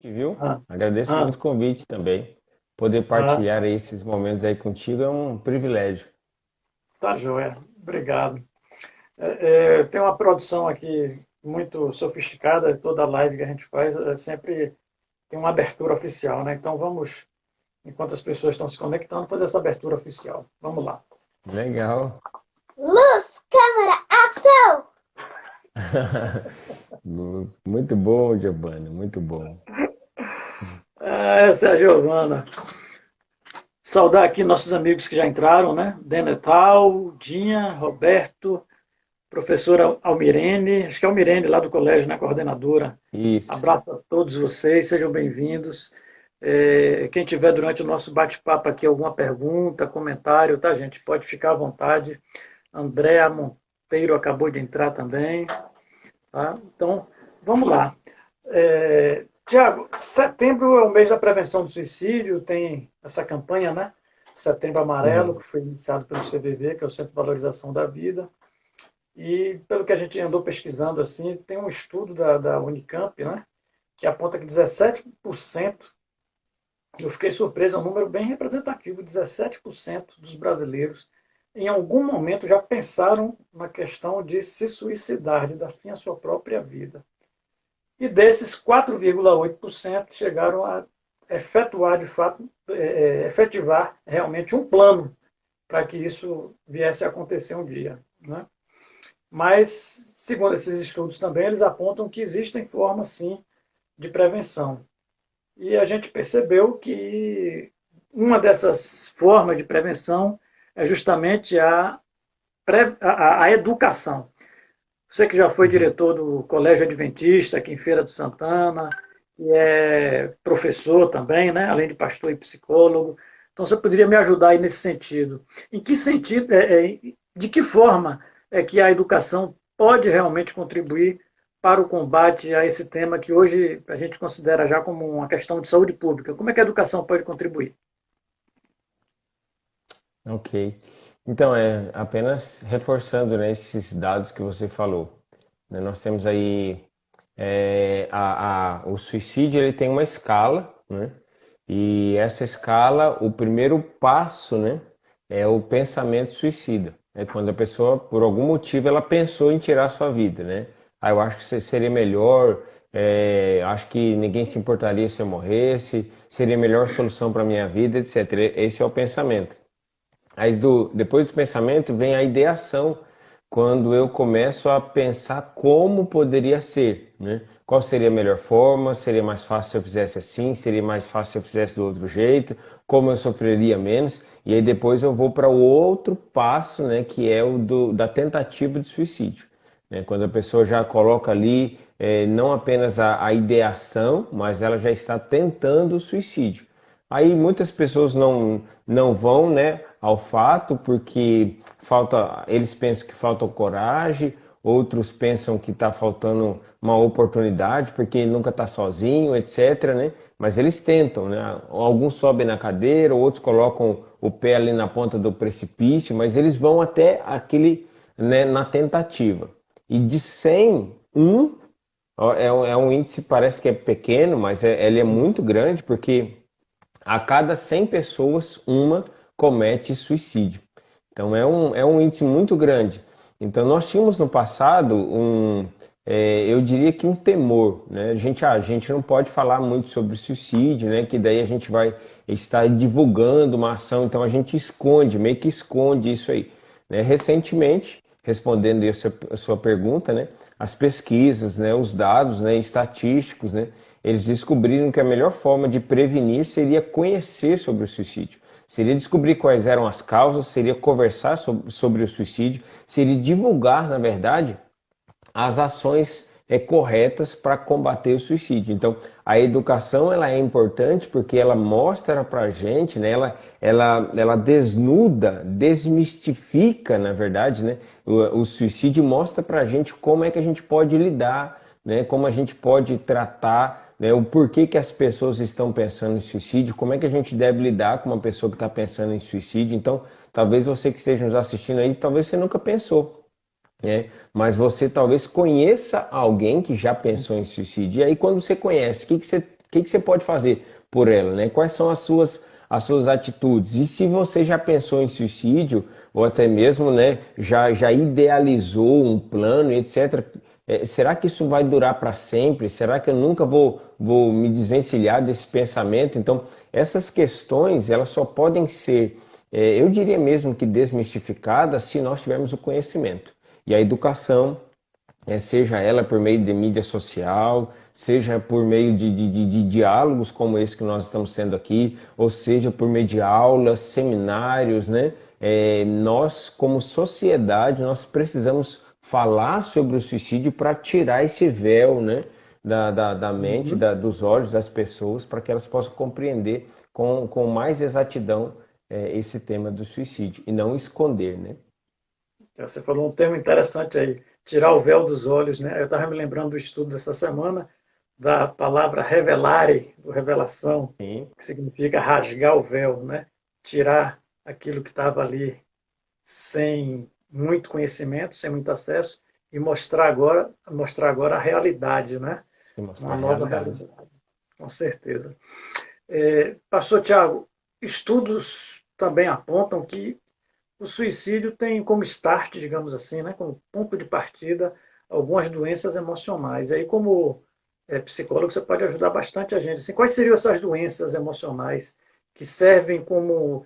Viu? Ah, Agradeço ah, muito o convite também. Poder ah, partilhar aí esses momentos aí contigo é um privilégio. tá joia. Obrigado. Tem uma produção aqui muito sofisticada, toda live que a gente faz sempre tem uma abertura oficial, né? Então vamos, enquanto as pessoas estão se conectando, fazer essa abertura oficial. Vamos lá. Legal. Luz, câmera, ação! Muito bom, Giovanni, muito bom. Essa é a Giovana. Saudar aqui nossos amigos que já entraram, né? Denetal, Dinha, Roberto, professora Almirene, acho que é Almirene lá do colégio, né? Coordenadora. Isso. Abraço a todos vocês, sejam bem-vindos. Quem tiver durante o nosso bate-papo aqui alguma pergunta, comentário, tá, gente? Pode ficar à vontade. Andréa Monteiro acabou de entrar também, tá? Então, vamos lá. Tiago, setembro é o mês da prevenção do suicídio, tem essa campanha, né? Setembro Amarelo, Uhum. que foi iniciado pelo CVV, que é o Centro de Valorização da Vida. E pelo que a gente andou pesquisando, assim, tem um estudo da Unicamp, né? Que aponta que 17%, eu fiquei surpreso, é um número bem representativo, 17% dos brasileiros em algum momento já pensaram na questão de se suicidar, de dar fim à sua própria vida. E desses, 4,8% chegaram a efetuar, de fato, efetivar realmente um plano para que isso viesse a acontecer um dia. Né? Mas, segundo esses estudos também, eles apontam que existem formas, sim, de prevenção. E a gente percebeu que uma dessas formas de prevenção é justamente a educação. Você que já foi Uhum. diretor do Colégio Adventista aqui em Feira do Santana, e é professor também, né? Além de pastor e psicólogo. Então você poderia me ajudar aí nesse sentido. Em que sentido, de que forma é que a educação pode realmente contribuir para o combate a esse tema que hoje a gente considera já como uma questão de saúde pública? Como é que a educação pode contribuir? Ok. Então, apenas reforçando, né, esses dados que você falou. Né, nós temos aí o suicídio, ele tem uma escala, né? E essa escala, o primeiro passo, né, é o pensamento suicida. É quando a pessoa, por algum motivo, ela pensou em tirar a sua vida, né? Ah, eu acho que seria melhor, acho que ninguém se importaria se eu morresse, seria a melhor solução para a minha vida, etc. Esse é o pensamento. Depois do pensamento vem a ideação, quando eu começo a pensar como poderia ser, né? Qual seria a melhor forma? Seria mais fácil se eu fizesse assim? Seria mais fácil se eu fizesse do outro jeito? Como eu sofreria menos? E aí depois eu vou para o outro passo, né? Que é da tentativa de suicídio, né? Quando a pessoa já coloca ali não apenas a ideação, mas ela já está tentando o suicídio. Aí muitas pessoas não vão, né, ao fato porque eles pensam que falta coragem, outros pensam que está faltando uma oportunidade porque nunca está sozinho, etc, né? Mas eles tentam, né? Alguns sobem na cadeira, outros colocam o pé ali na ponta do precipício, mas eles vão até aquele, né, na tentativa. E de 100, é um índice, parece que é pequeno, mas ele é muito grande porque a cada 100 pessoas, uma comete suicídio. Então é um índice muito grande. Então nós tínhamos no passado eu diria que um temor, né? A gente não pode falar muito sobre suicídio, né? Que daí a gente vai estar divulgando uma ação, então a gente esconde, meio que esconde isso aí, né? Recentemente, respondendo a sua pergunta, né? As pesquisas, né? Os dados, né? Estatísticos, né? Eles descobriram que a melhor forma de prevenir seria conhecer sobre o suicídio. Seria descobrir quais eram as causas, seria conversar sobre o suicídio, seria divulgar, na verdade, as ações corretas para combater o suicídio. Então, a educação ela é importante porque ela mostra para a gente, né, ela desnuda, desmistifica, na verdade, né, o suicídio mostra para a gente como é que a gente pode lidar, né, como a gente pode tratar, né, o porquê que as pessoas estão pensando em suicídio, como é que a gente deve lidar com uma pessoa que está pensando em suicídio. Então, talvez você que esteja nos assistindo aí, talvez você nunca pensou, né? Mas você talvez conheça alguém que já pensou em suicídio. E aí, quando você conhece, o que você o que você pode fazer por ela, né? Quais são as suas atitudes? E se você já pensou em suicídio, ou até mesmo, né, já idealizou um plano, etc., será que isso vai durar para sempre? Será que eu nunca vou me desvencilhar desse pensamento? Então, essas questões, elas só podem ser, eu diria mesmo que desmistificadas, se nós tivermos o conhecimento. E a educação, seja ela por meio de mídia social, seja por meio de diálogos como esse que nós estamos tendo aqui, ou seja por meio de aulas, seminários, né? Nós, como sociedade, nós precisamos falar sobre o suicídio para tirar esse véu, né? Da mente, Uhum. dos olhos das pessoas, para que elas possam compreender com mais exatidão esse tema do suicídio, e não esconder, né? Você falou um termo interessante aí, tirar o véu dos olhos, né? Eu estava me lembrando do estudo dessa semana, da palavra revelare, ou revelação, Sim, que significa rasgar o véu, né? Tirar aquilo que estava ali sem muito conhecimento, sem muito acesso, e mostrar agora a realidade, né? e mostrar Uma a nova realidade. realidade, com certeza. Pastor Tiago, estudos também apontam que o suicídio tem como start, digamos assim, né, como ponto de partida, algumas doenças emocionais. E aí, como psicólogo, você pode ajudar bastante a gente. Assim, quais seriam essas doenças emocionais que servem como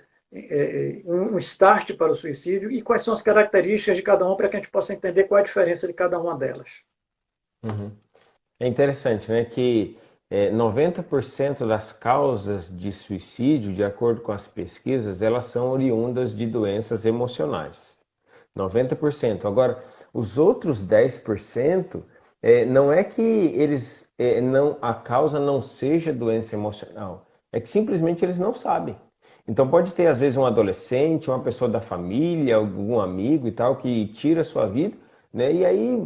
um start para o suicídio e quais são as características de cada uma para que a gente possa entender qual é a diferença de cada uma delas? Uhum. É interessante, né, que 90% das causas de suicídio, de acordo com as pesquisas, elas são oriundas de doenças emocionais. 90%. Agora, os outros 10%, não é que eles não a causa não seja doença emocional, é que simplesmente eles não sabem. Então pode ter às vezes um adolescente, uma pessoa da família, algum amigo e tal que tira a sua vida, né? E aí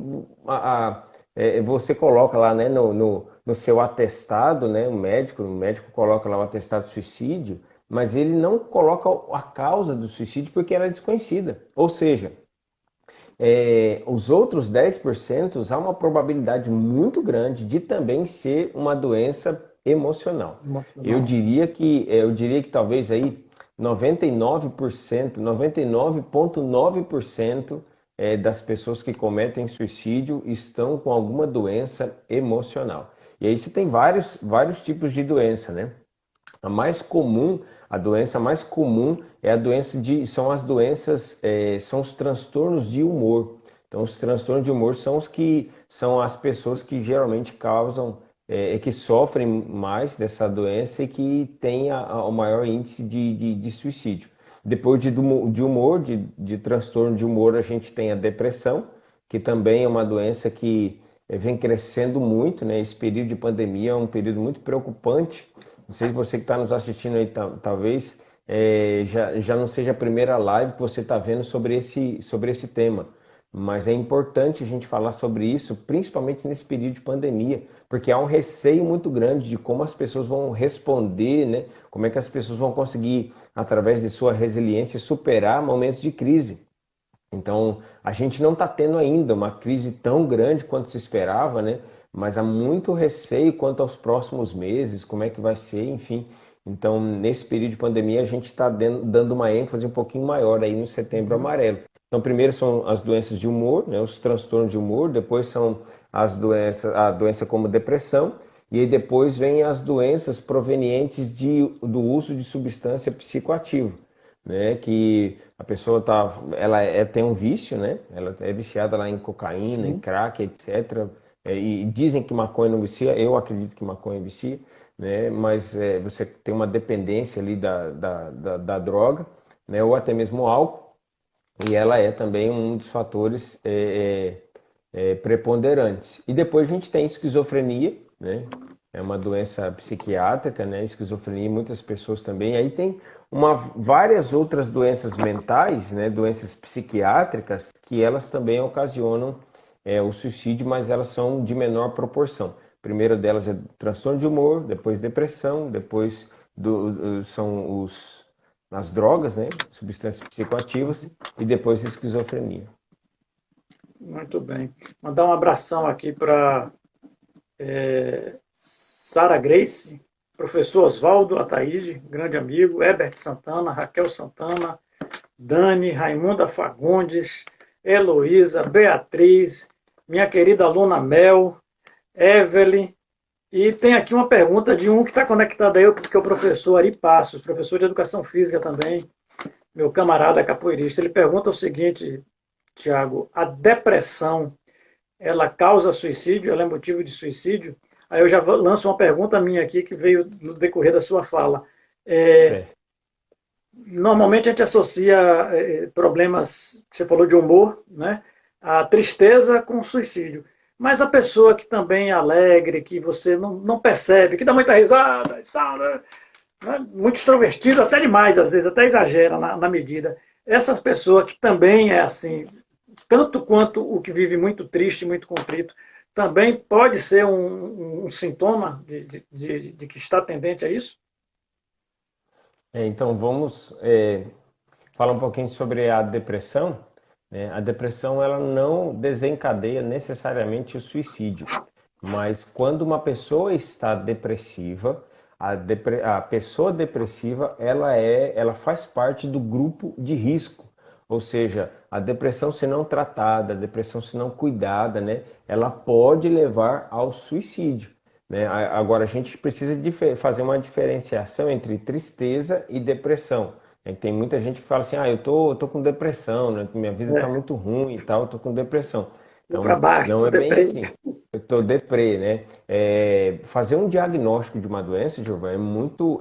você coloca lá, né, no seu atestado, né, o médico coloca lá o atestado de suicídio, mas ele não coloca a causa do suicídio porque ela é desconhecida. Ou seja, os outros 10% há uma probabilidade muito grande de também ser uma doença emocional. Eu Emocional. diria que, eu diria que talvez aí 99%, 99,9% das pessoas que cometem suicídio estão com alguma doença emocional. E aí você tem vários tipos de doença, né? A mais comum, a doença mais comum é a doença são as doenças, são os transtornos de humor. Então, os transtornos de humor são os que são as pessoas que geralmente causam, que sofrem mais dessa doença e que têm o maior índice de suicídio. Depois de humor, de transtorno de humor, a gente tem a depressão, que também é uma doença que vem crescendo muito, né? Esse período de pandemia é um período muito preocupante. Não sei se você que está nos assistindo aí, talvez já não seja a primeira live que você está vendo sobre esse tema. Mas é importante a gente falar sobre isso, principalmente nesse período de pandemia, porque há um receio muito grande de como as pessoas vão responder, né? Como é que as pessoas vão conseguir, através de sua resiliência, superar momentos de crise. Então, a gente não está tendo ainda uma crise tão grande quanto se esperava, né? Mas há muito receio quanto aos próximos meses, como é que vai ser, enfim. Então, nesse período de pandemia, a gente está dando uma ênfase um pouquinho maior aí no Setembro Uhum. Amarelo. Então, primeiro são as doenças de humor, né? Os transtornos de humor, depois são a doença como depressão, e aí depois vem as doenças provenientes do uso de substância psicoativa, né? Que a pessoa ela tem um vício, né? Ela é viciada lá em cocaína, em Sim. crack, etc. E dizem que maconha não vicia, eu acredito que maconha vicia, né? Mas você tem uma dependência ali da droga, né? Ou até mesmo álcool, e ela é também um dos fatores preponderantes. E depois a gente tem esquizofrenia, né? É uma doença psiquiátrica, né? Esquizofrenia, muitas pessoas também. Aí tem várias outras doenças mentais, né? Doenças psiquiátricas, que elas também ocasionam o suicídio, mas elas são de menor proporção. A primeira delas é transtorno de humor, depois depressão, depois são as drogas, né? Substâncias psicoativas, e depois esquizofrenia. Muito bem. Mandar um abração aqui para Sara Grace, professor Oswaldo Ataíde, grande amigo, Herbert Santana, Raquel Santana, Dani, Raimunda Fagundes, Heloísa, Beatriz, minha querida aluna Mel, Evelyn, e tem aqui uma pergunta de um que está conectado aí, que é o professor Ari Passos, professor de Educação Física também, meu camarada capoeirista. Ele pergunta o seguinte, Tiago, a depressão, ela causa suicídio? Ela é motivo de suicídio? Aí eu já lanço uma pergunta minha aqui que veio no decorrer da sua fala. Certo. Normalmente a gente associa problemas, que você falou de humor, né, a tristeza com suicídio. Mas a pessoa que também é alegre, que você não percebe, que dá muita risada e tal, né, muito extrovertido, até demais às vezes, até exagera na medida. Essas pessoas que também é assim, tanto quanto o que vive muito triste, muito contrito, também pode ser um sintoma de que está tendente a isso? Então vamos falar um pouquinho sobre a depressão. Né? A depressão ela não desencadeia necessariamente o suicídio, mas quando uma pessoa está depressiva, a pessoa depressiva ela faz parte do grupo de risco. Ou seja, a depressão se não tratada, a depressão se não cuidada, né, ela pode levar ao suicídio. Né? Agora, a gente precisa fazer uma diferenciação entre tristeza e depressão. Tem muita gente que fala assim, eu tô com depressão, né? Minha vida está É, muito ruim e tal, eu tô com depressão. vou para Então, baixo, não vou é bem deprê. assim. Eu tô deprê, né? Fazer um diagnóstico de uma doença, Giovanni,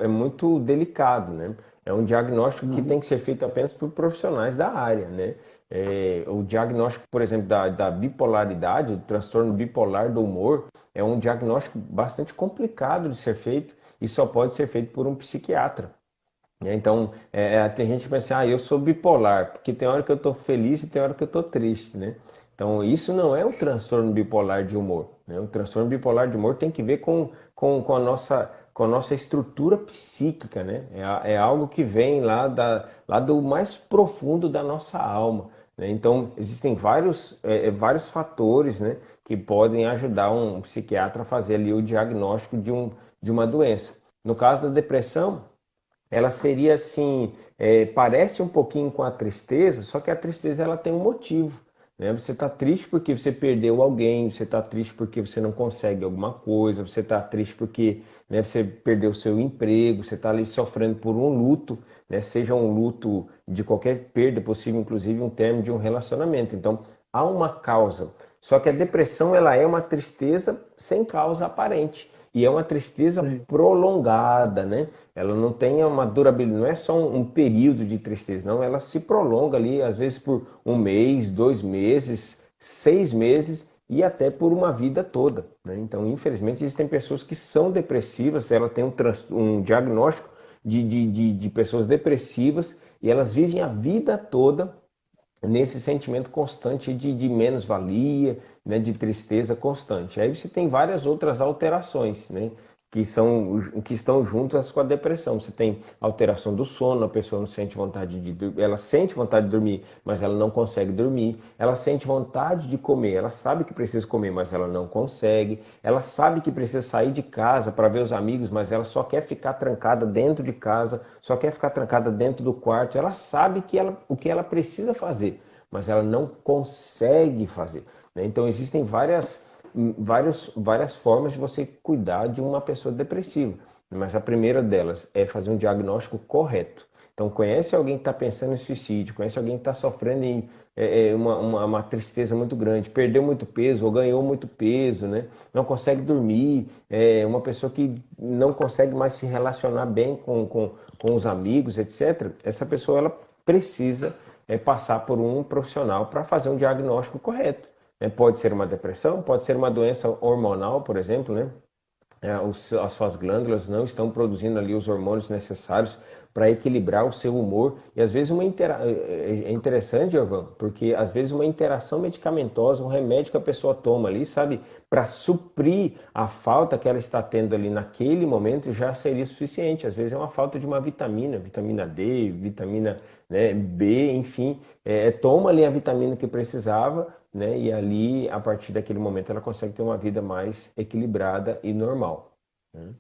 é muito delicado, né? É um diagnóstico que tem que ser feito apenas por profissionais da área, né? O diagnóstico, por exemplo, da bipolaridade, do transtorno bipolar do humor, é um diagnóstico bastante complicado de ser feito e só pode ser feito por um psiquiatra. Né? Então, tem gente que pensa, eu sou bipolar, porque tem hora que eu estou feliz e tem hora que eu estou triste, né? Então, isso não é o transtorno bipolar de humor, né? O transtorno bipolar de humor tem que ver com a nossa estrutura psíquica, né? É algo que vem lá do mais profundo da nossa alma, né? Então, existem vários fatores, né, que podem ajudar um psiquiatra a fazer ali o diagnóstico de uma doença. No caso da depressão, ela seria assim, parece um pouquinho com a tristeza, só que a tristeza ela tem um motivo. Né? Você está triste porque você perdeu alguém, você está triste porque você não consegue alguma coisa, você está triste porque, né, você perdeu o seu emprego, você está ali sofrendo por um luto, né? Seja um luto de qualquer perda possível, inclusive um término de um relacionamento. Então, há uma causa. Só que a depressão ela é uma tristeza sem causa aparente. E é uma tristeza Sim. prolongada, né? Ela não tem uma durabilidade, não é só um período de tristeza, não. Ela se prolonga ali, às vezes por um mês, 2 meses, 6 meses e até por uma vida toda. Né? Então, infelizmente, existem pessoas que são depressivas, ela tem um diagnóstico de pessoas depressivas e elas vivem a vida toda nesse sentimento constante de menos-valia, né, de tristeza constante. Aí você tem várias outras alterações, né, que estão juntas com a depressão. Você tem alteração do sono, a pessoa não sente vontade ela sente vontade de dormir, mas ela não consegue dormir. Ela sente vontade de comer, ela sabe que precisa comer, mas ela não consegue. Ela sabe que precisa sair de casa para ver os amigos, mas ela só quer ficar trancada dentro de casa, só quer ficar trancada dentro do quarto. Ela sabe o que ela precisa fazer, mas ela não consegue fazer. Né? Então existem várias formas de você cuidar de uma pessoa depressiva, mas a primeira delas é fazer um diagnóstico correto. Então, conhece alguém que está pensando em suicídio, conhece alguém que está sofrendo em uma tristeza muito grande, perdeu muito peso ou ganhou muito peso, né? Não consegue dormir, uma pessoa que não consegue mais se relacionar bem com os amigos, etc. Essa pessoa ela precisa passar por um profissional para fazer um diagnóstico correto. Pode ser uma depressão, pode ser uma doença hormonal, por exemplo, né? As suas glândulas não estão produzindo ali os hormônios necessários para equilibrar o seu humor. E às vezes é interessante, Ivan, porque às vezes uma interação medicamentosa, um remédio que a pessoa toma ali, sabe, para suprir a falta que ela está tendo ali naquele momento já seria suficiente. Às vezes é uma falta de uma vitamina D, vitamina, né, B, enfim, toma ali a vitamina que precisava, né? E ali, a partir daquele momento, ela consegue ter uma vida mais equilibrada e normal. né?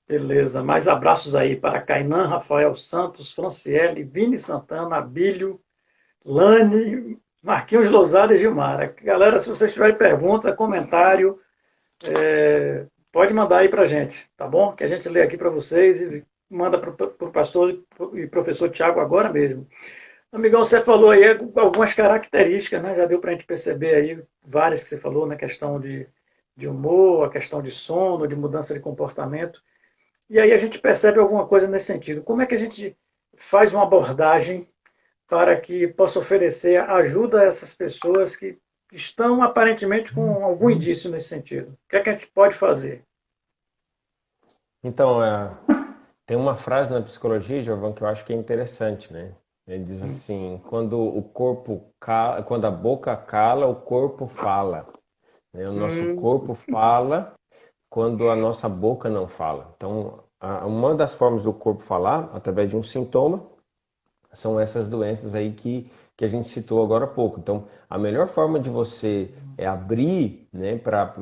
Beleza, mais abraços aí para Kainan, Rafael Santos, Franciele, Vini Santana, Abílio, Lani, Marquinhos Lousada e Gilmara. Galera, se vocês tiverem pergunta, comentário, pode mandar aí para a gente, tá bom? Que a gente lê aqui para vocês e manda para o pastor e professor Tiago agora mesmo. Amigão, você falou aí algumas características, né? Já deu para a gente perceber aí várias que você falou na questão de humor, a questão de sono, de mudança de comportamento. E aí a gente percebe alguma coisa nesse sentido. Como é que a gente faz uma abordagem para que possa oferecer ajuda a essas pessoas que estão aparentemente com algum indício nesse sentido? O que é que a gente pode fazer? Então, tem uma frase na psicologia, Giovanni, que eu acho que é interessante, né? Ele diz assim: quando a boca cala, o corpo fala, né? O nosso Hum, corpo fala quando a nossa boca não fala. Então, uma das formas do corpo falar, através de um sintoma, são essas doenças aí que a gente citou agora há pouco. Então, a melhor forma de você abrir, né, para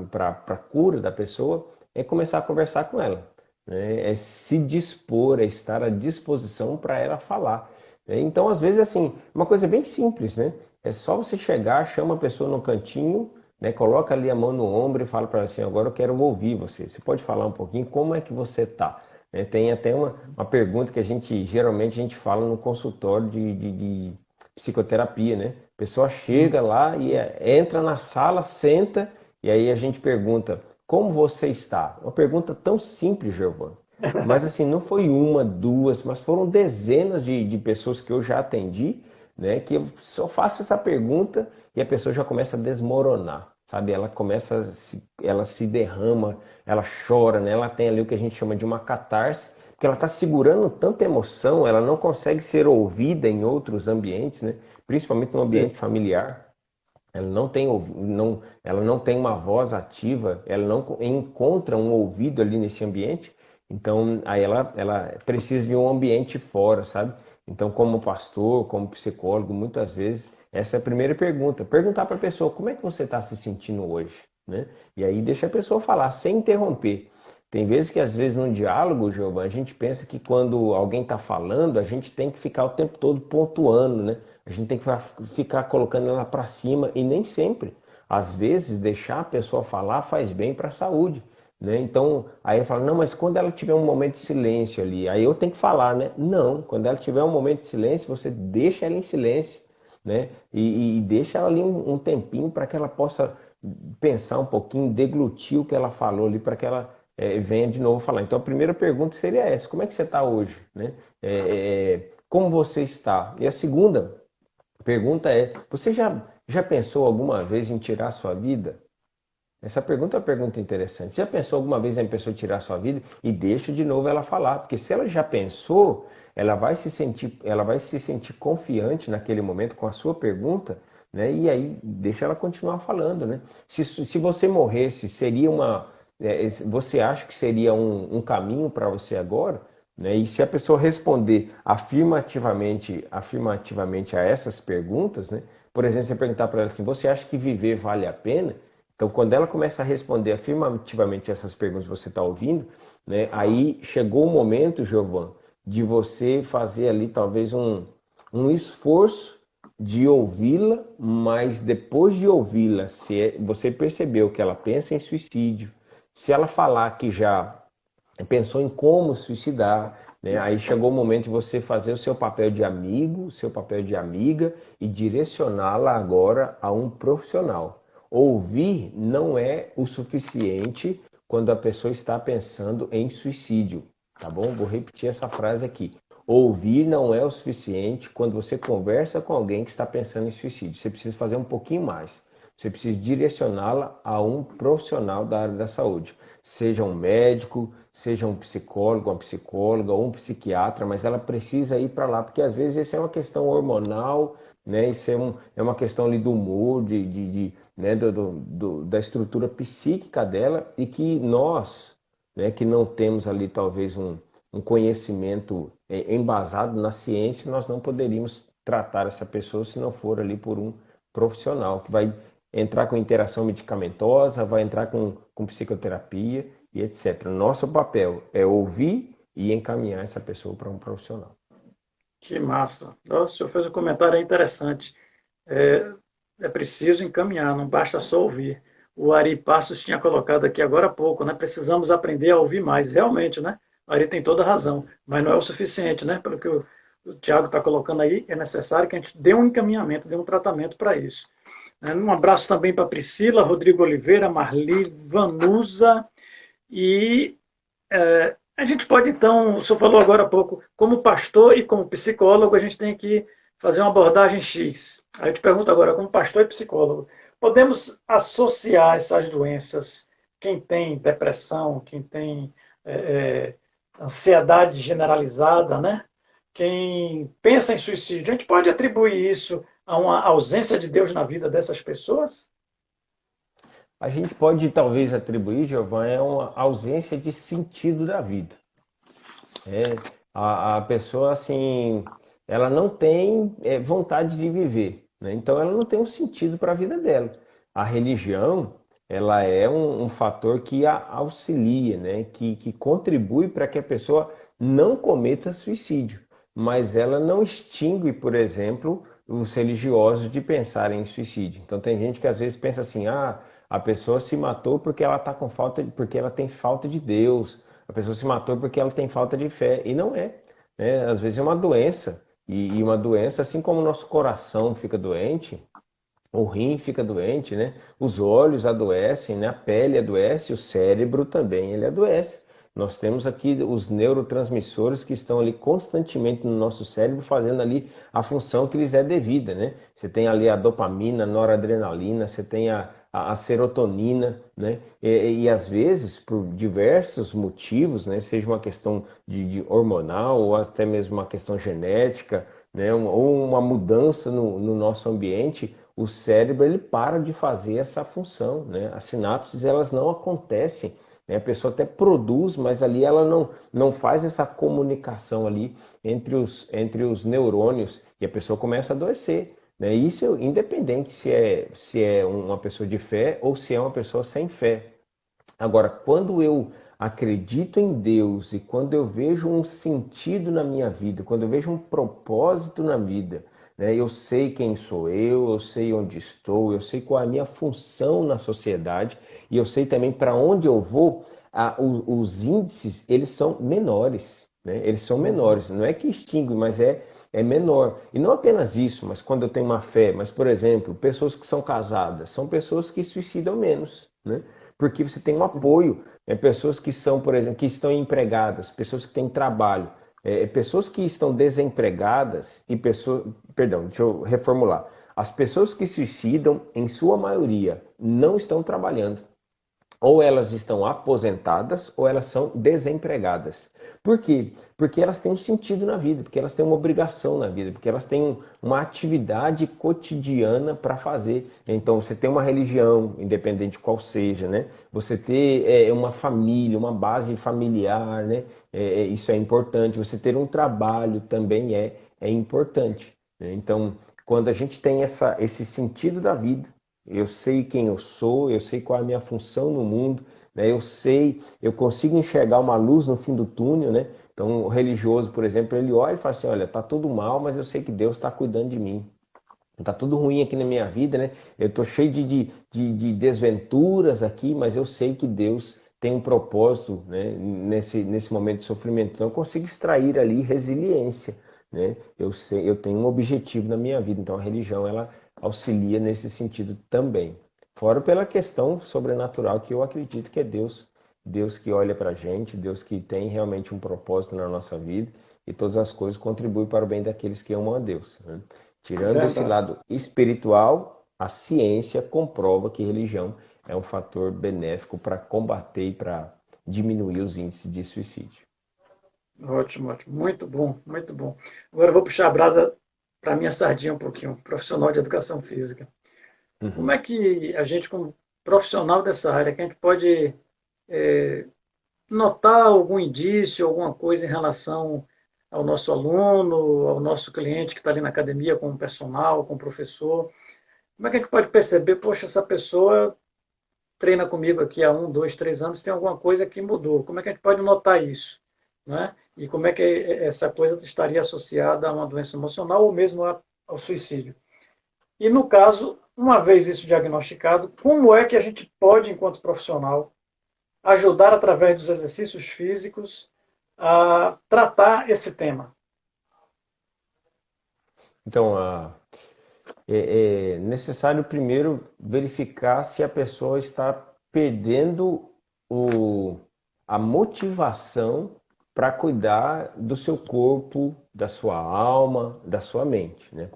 a cura da pessoa é começar a conversar com ela, né? É se dispor, é estar à disposição para ela falar, né? Então, às vezes, assim, uma coisa bem simples, né? É só você chegar, chama a pessoa no cantinho, né, coloca ali a mão no ombro e fala para ela assim: agora eu quero ouvir você. Você pode falar um pouquinho como é que você está? Tem até uma pergunta que geralmente a gente fala no consultório de psicoterapia, né? A pessoa chega lá e entra na sala, senta, e aí a gente pergunta: como você está? Uma pergunta tão simples, Giovanni. Mas assim, não foi uma, duas, mas foram dezenas de pessoas que eu já atendi, né? Que eu só faço essa pergunta e a pessoa já começa a desmoronar, sabe? Ela se derrama, ela chora, né? Ela tem ali o que a gente chama de uma catarse, porque ela está segurando tanta emoção, ela não consegue ser ouvida em outros ambientes, né? Principalmente no sim, ambiente familiar. Ela não tem uma voz ativa, ela não encontra um ouvido ali nesse ambiente, então aí ela precisa de um ambiente fora, sabe? Então, como pastor, como psicólogo, muitas vezes, essa é a primeira pergunta. Perguntar para a pessoa como é que você está se sentindo hoje, né? E aí deixa a pessoa falar, sem interromper. Tem vezes que, às vezes, no diálogo, Giovanni, a gente pensa que quando alguém está falando, a gente tem que ficar o tempo todo pontuando, né? A gente tem que ficar colocando ela para cima e nem sempre. Às vezes, deixar a pessoa falar faz bem para a saúde, né? Então, aí eu falo: não, mas quando ela tiver um momento de silêncio ali, aí eu tenho que falar, né? Não, quando ela tiver um momento de silêncio, você deixa ela em silêncio, né? E deixa ela ali um tempinho para que ela possa pensar um pouquinho, deglutir o que ela falou ali, para que ela venha de novo falar. Então, a primeira pergunta seria essa: como é que você está hoje, né? Como você está? E a segunda pergunta é: você já pensou alguma vez em tirar sua vida? Essa pergunta é uma pergunta interessante. Já pensou alguma vez em pessoa tirar sua vida? E deixa de novo ela falar, porque se ela já pensou, ela vai se sentir confiante naquele momento com a sua pergunta, né? E aí deixa ela continuar falando, né? Se você morresse, seria você acha que seria um caminho para você agora? Né? E se a pessoa responder afirmativamente a essas perguntas, né? Por exemplo, você perguntar para ela assim: você acha que viver vale a pena? Então, quando ela começa a responder afirmativamente essas perguntas que você está ouvindo, né, aí chegou o momento, Giovanni, de você fazer ali talvez um esforço de ouvi-la, mas depois de ouvi-la, se você percebeu que ela pensa em suicídio, se ela falar que já pensou em como suicidar, né? Aí chegou o momento de você fazer o seu papel de amigo, o seu papel de amiga e direcioná-la agora a um profissional. Ouvir não é o suficiente quando a pessoa está pensando em suicídio, tá bom? Vou repetir essa frase aqui. Ouvir não é o suficiente quando você conversa com alguém que está pensando em suicídio. Você precisa fazer um pouquinho mais. Você precisa direcioná-la a um profissional da área da saúde, seja um médico, seja um psicólogo, uma psicóloga ou um psiquiatra, mas ela precisa ir para lá, porque às vezes isso é uma questão hormonal, né? Isso é uma questão ali do humor, né? Da estrutura psíquica dela, e que nós, né, que não temos ali talvez um conhecimento embasado na ciência, nós não poderíamos tratar essa pessoa se não for ali por um profissional que vai entrar com interação medicamentosa, vai entrar com psicoterapia e etc. Nosso papel é ouvir e encaminhar essa pessoa para um profissional. Que massa. O senhor fez um comentário interessante. É, é preciso encaminhar, não basta só ouvir. O Ari Passos tinha colocado aqui agora há pouco, né? Precisamos aprender a ouvir mais. Realmente, né? O Ari tem toda a razão, mas não é o suficiente, né? Pelo que o Tiago está colocando aí, é necessário que a gente dê um encaminhamento, dê um tratamento para isso. Um abraço também para Priscila, Rodrigo Oliveira, Marli, Vanusa e a gente pode, então, o senhor falou agora há pouco, como pastor e como psicólogo, a gente tem que fazer uma abordagem X. Aí eu te pergunto agora, como pastor e psicólogo, podemos associar essas doenças, quem tem depressão, quem tem ansiedade generalizada, né? Quem pensa em suicídio, a gente pode atribuir isso a uma ausência de Deus na vida dessas pessoas? A gente pode talvez atribuir, Giovanni, a uma ausência de sentido da vida. A pessoa, assim, ela não tem vontade de viver, né? Então ela não tem um sentido para a vida dela. A religião, ela é um fator que a auxilia, né? Que contribui para que a pessoa não cometa suicídio, mas ela não extingue, por exemplo, os religiosos de pensar em suicídio. Então tem gente que às vezes pensa assim, a pessoa se matou porque ela tá com falta, porque ela tem falta de Deus. A pessoa se matou porque ela tem falta de fé. E não é, né? Às vezes é uma doença. E uma doença, assim como o nosso coração fica doente, o rim fica doente, né? Os olhos adoecem, né? A pele adoece, o cérebro também ele adoece. Nós temos aqui os neurotransmissores que estão ali constantemente no nosso cérebro fazendo ali a função que lhes é devida, né? Você tem ali a dopamina, a noradrenalina, você tem a serotonina, né? E às vezes, por diversos motivos, né? Seja uma questão de hormonal ou até mesmo uma questão genética, né? Ou uma mudança no nosso ambiente, o cérebro ele para de fazer essa função, né? As sinapses elas não acontecem, né? A pessoa até produz, mas ali ela não faz essa comunicação ali entre os neurônios e a pessoa começa a adoecer, né? Isso independente se é uma pessoa de fé ou se é uma pessoa sem fé. Agora, quando eu acredito em Deus e quando eu vejo um sentido na minha vida, quando eu vejo um propósito na vida, né, eu sei quem sou eu sei onde estou, eu sei qual é a minha função na sociedade e eu sei também para onde eu vou, os índices eles são menores. Né? Eles são menores, não é que extingue, mas é menor. E não apenas isso, mas quando eu tenho uma fé, mas por exemplo, pessoas que são casadas, são pessoas que suicidam menos, né? Porque você tem um apoio, pessoas que são, por exemplo, que estão empregadas, pessoas que têm trabalho, pessoas que estão desempregadas e pessoas, perdão, deixa eu reformular. As pessoas que suicidam, em sua maioria, não estão trabalhando. Ou elas estão aposentadas ou elas são desempregadas. Por quê? Porque elas têm um sentido na vida, porque elas têm uma obrigação na vida, porque elas têm uma atividade cotidiana para fazer. Então, você tem uma religião, independente de qual seja, né? Você ter uma família, uma base familiar, né? Isso é importante. Você ter um trabalho também é importante, né? Então, quando a gente tem esse sentido da vida, eu sei quem eu sei qual é a minha função no mundo, né? Eu consigo enxergar uma luz no fim do túnel, né? Então, o religioso, por exemplo, ele olha e fala assim, olha, tá tudo mal, mas eu sei que Deus está cuidando de mim. Tá tudo ruim aqui na minha vida, né? Eu tô cheio de desventuras aqui, mas eu sei que Deus tem um propósito, né? Nesse momento de sofrimento. Então, eu consigo extrair ali resiliência, né? Eu sei, eu tenho um objetivo na minha vida. Então, a religião, ela auxilia nesse sentido também. Fora pela questão sobrenatural que eu acredito que é Deus, Deus que olha para a gente, Deus que tem realmente um propósito na nossa vida e todas as coisas contribuem para o bem daqueles que amam a Deus, né? Tirando esse Verdade. lado espiritual, a ciência comprova que religião é um fator benéfico para combater e para diminuir os índices de suicídio. Ótimo, ótimo. Muito bom, muito bom. Agora eu vou puxar a brasa para a minha sardinha um pouquinho, profissional de educação física. Como Uhum. é que a gente, como profissional dessa área, que a gente pode notar algum indício, alguma coisa em relação ao nosso aluno, ao nosso cliente que está ali na academia, como personal, como professor? Como é que a gente pode perceber, poxa, essa pessoa treina comigo aqui há 1, 2, 3 anos, tem alguma coisa que mudou. Como é que a gente pode notar isso? Né? E como é que essa coisa estaria associada a uma doença emocional ou mesmo ao suicídio? E no caso, uma vez isso diagnosticado, como é que a gente pode, enquanto profissional, ajudar através dos exercícios físicos a tratar esse tema? Então, é necessário primeiro verificar se a pessoa está perdendo a motivação para cuidar do seu corpo, da sua alma, da sua mente, né?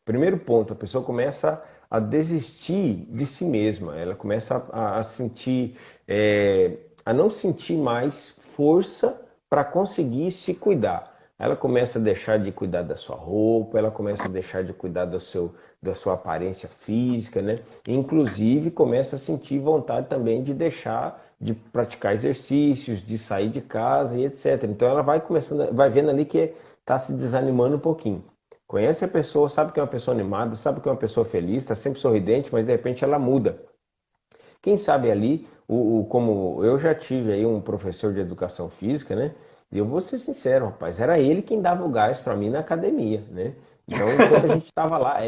Primeiro ponto, a pessoa começa a desistir de si mesma, ela começa a sentir, a não sentir mais força para conseguir se cuidar. Ela começa a deixar de cuidar da sua roupa, ela começa a deixar de cuidar da sua aparência física, né? Inclusive começa a sentir vontade também de deixar de praticar exercícios, de sair de casa e etc. Então ela vai começando, vai vendo ali que está se desanimando um pouquinho. Conhece a pessoa, sabe que é uma pessoa animada, sabe que é uma pessoa feliz, está sempre sorridente, mas de repente ela muda. Quem sabe ali, como eu já tive aí um professor de educação física, né? E eu vou ser sincero, rapaz, era ele quem dava o gás para mim na academia, né? Então, quando a gente estava lá,